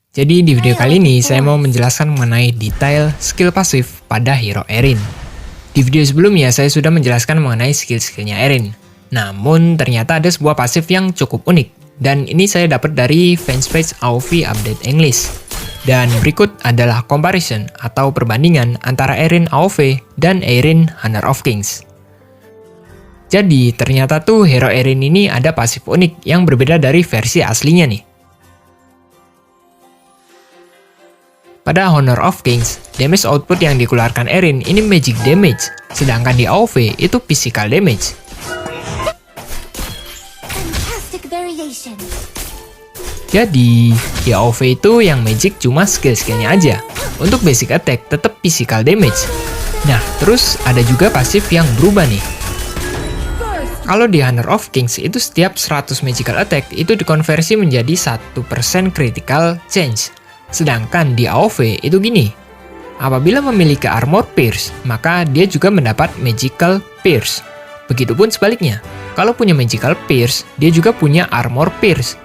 Jadi di video kali ini saya mau menjelaskan mengenai detail skill pasif pada hero Erin. Di video sebelumnya saya sudah menjelaskan mengenai skill-skillnya Erin. Namun ternyata ada sebuah pasif yang cukup unik. Dan ini saya dapat dari fanspage AoV Update English. Dan berikut adalah comparison atau perbandingan antara Erin AoV dan Erin Honor of Kings. Jadi ternyata tuh hero Erin ini ada pasif unik yang berbeda dari versi aslinya nih. Pada Honor of Kings, damage output yang dikeluarkan Erin ini magic damage, sedangkan di AoV itu physical damage. Jadi, di AoV itu yang magic cuma skill-skillnya aja. Untuk basic attack tetap physical damage. Nah, terus ada juga pasif yang berubah nih. Kalau di Honor of Kings itu setiap 100 magical attack itu dikonversi menjadi 1% critical change. Sedangkan di AoV itu gini, apabila memiliki armor pierce, maka dia juga mendapat magical pierce. Begitupun sebaliknya, kalau punya magical pierce, dia juga punya armor pierce.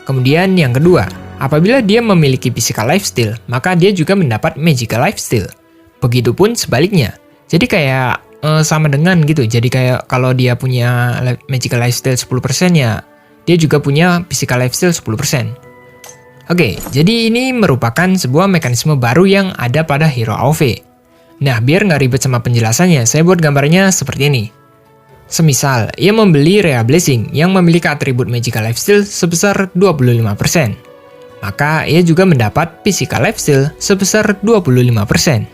Kemudian yang kedua, apabila dia memiliki physical lifesteal, maka dia juga mendapat magical lifesteal. Begitupun sebaliknya, jadi kayak sama dengan gitu, jadi kayak kalau dia punya magical lifesteal 10% ya, dia juga punya physical lifesteal 10%. Oke, jadi ini merupakan sebuah mekanisme baru yang ada pada hero AoV. Nah, biar nggak ribet sama penjelasannya, saya buat gambarnya seperti ini. Semisal, ia membeli Rhea Blessing yang memiliki atribut Magical Lifesteal sebesar 25%. Maka, ia juga mendapat Physical Lifesteal sebesar 25%.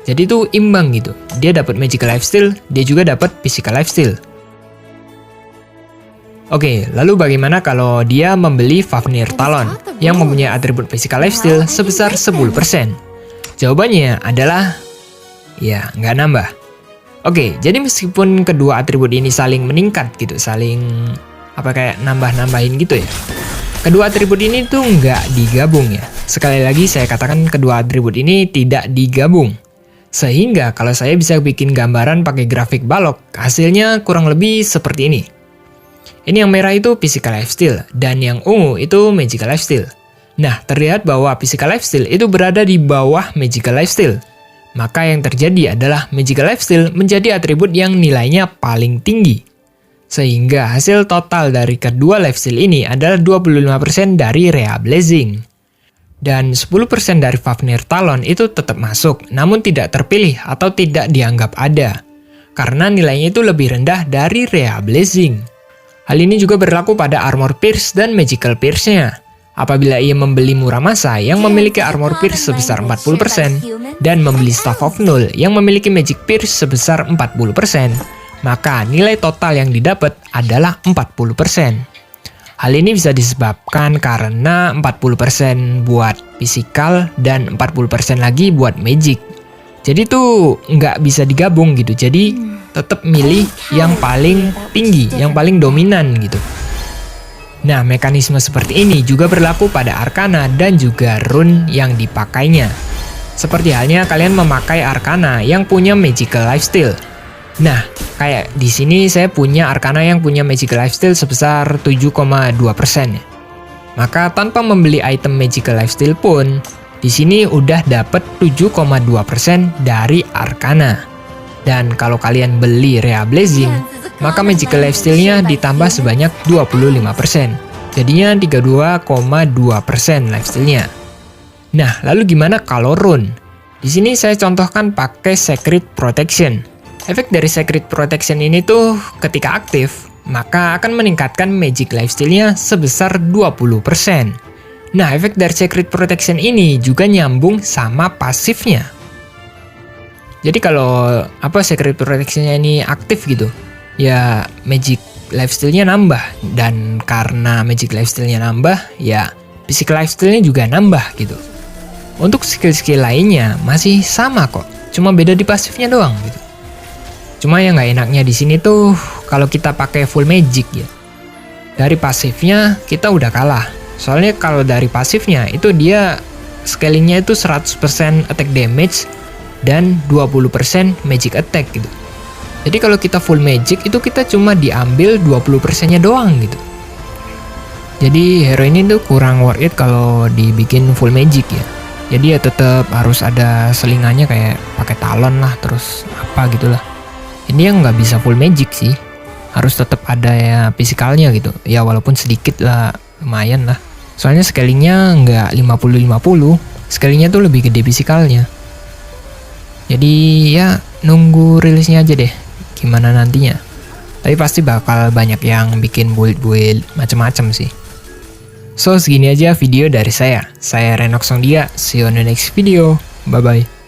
Jadi itu imbang gitu. Dia dapat Magical Lifesteal, dia juga dapat Physical Lifesteal. Oke, lalu bagaimana kalau dia membeli Fafnir Talon yang mempunyai atribut Physical Lifesteal sebesar 10%? Jawabannya adalah, ya nggak nambah. Oke, jadi meskipun kedua atribut ini saling meningkat gitu, saling kayak nambah-nambahin gitu ya. Kedua atribut ini tuh nggak digabung ya. Sekali lagi saya katakan kedua atribut ini tidak digabung. Sehingga kalau saya bisa bikin gambaran pakai grafik balok, hasilnya kurang lebih seperti ini. Ini yang merah itu Physical Lifesteal, dan yang ungu itu Magical Lifesteal. Nah, terlihat bahwa Physical Lifesteal itu berada di bawah Magical Lifesteal. Maka yang terjadi adalah Magical Lifesteal menjadi atribut yang nilainya paling tinggi. Sehingga hasil total dari kedua lifesteal ini adalah 25% dari Rhea Blessing. Dan 10% dari Fafnir Talon itu tetap masuk, namun tidak terpilih atau tidak dianggap ada. Karena nilainya itu lebih rendah dari Rhea Blessing. Hal ini juga berlaku pada Armor Pierce dan Magical Pierce-nya. Apabila ia membeli Muramasa yang memiliki Armor Pierce sebesar 40% dan membeli Staff of Null yang memiliki Magic Pierce sebesar 40%, maka nilai total yang didapat adalah 40%. Hal ini bisa disebabkan karena 40% buat physical dan 40% lagi buat magic. Jadi tuh nggak bisa digabung gitu, jadi tetap milih yang paling tinggi, yang paling dominan gitu. Nah, mekanisme seperti ini juga berlaku pada Arcana dan juga rune yang dipakainya. Seperti halnya kalian memakai Arcana yang punya Magical Lifesteal. Nah, kayak di sini saya punya Arcana yang punya Magical Lifesteal sebesar 7,2%. Maka tanpa membeli item Magical Lifesteal pun, di sini udah dapat 7,2% dari Arcana. Dan kalau kalian beli Rhea Blessing, maka Magical Lifesteal-nya ditambah sebanyak 25%. Jadinya 32,2% lifesteal-nya. Nah, lalu gimana kalau rune? Di sini saya contohkan pakai Sacred Protection. Efek dari Sacred Protection ini tuh ketika aktif, maka akan meningkatkan Magic Lifesteal-nya sebesar 20%. Nah, efek dari Sacred Protection ini juga nyambung sama pasifnya. Jadi kalau Sacred Protection-nya ini aktif gitu, ya Magic Lifesteal-nya nambah. Dan karena Magic Lifesteal-nya nambah, ya Physical Lifesteal-nya juga nambah gitu. Untuk skill-skill lainnya masih sama kok, cuma beda di pasifnya doang gitu. Cuma yang nggak enaknya di sini tuh kalau kita pakai full magic ya. Dari pasifnya kita udah kalah. Soalnya kalau dari pasifnya itu dia scalingnya itu 100% attack damage dan 20% magic attack gitu. Jadi kalau kita full magic itu kita cuma diambil 20%-nya doang gitu. Jadi hero ini tuh kurang worth it kalau dibikin full magic ya. Jadi ya tetap harus ada selingannya kayak pakai talon lah, terus apa gitulah. Ini yang nggak bisa full magic sih. Harus tetap ada ya fisikalnya gitu. Ya walaupun sedikit lah, lumayan lah. Soalnya scalingnya nggak 50-50. Scalingnya tuh lebih gede fisikalnya. Jadi ya nunggu rilisnya aja deh. Gimana nantinya. Tapi pasti bakal banyak yang bikin build-build macem-macem sih. So, segini aja video dari saya. Saya Renox Songdia. See you on the next video. Bye-bye.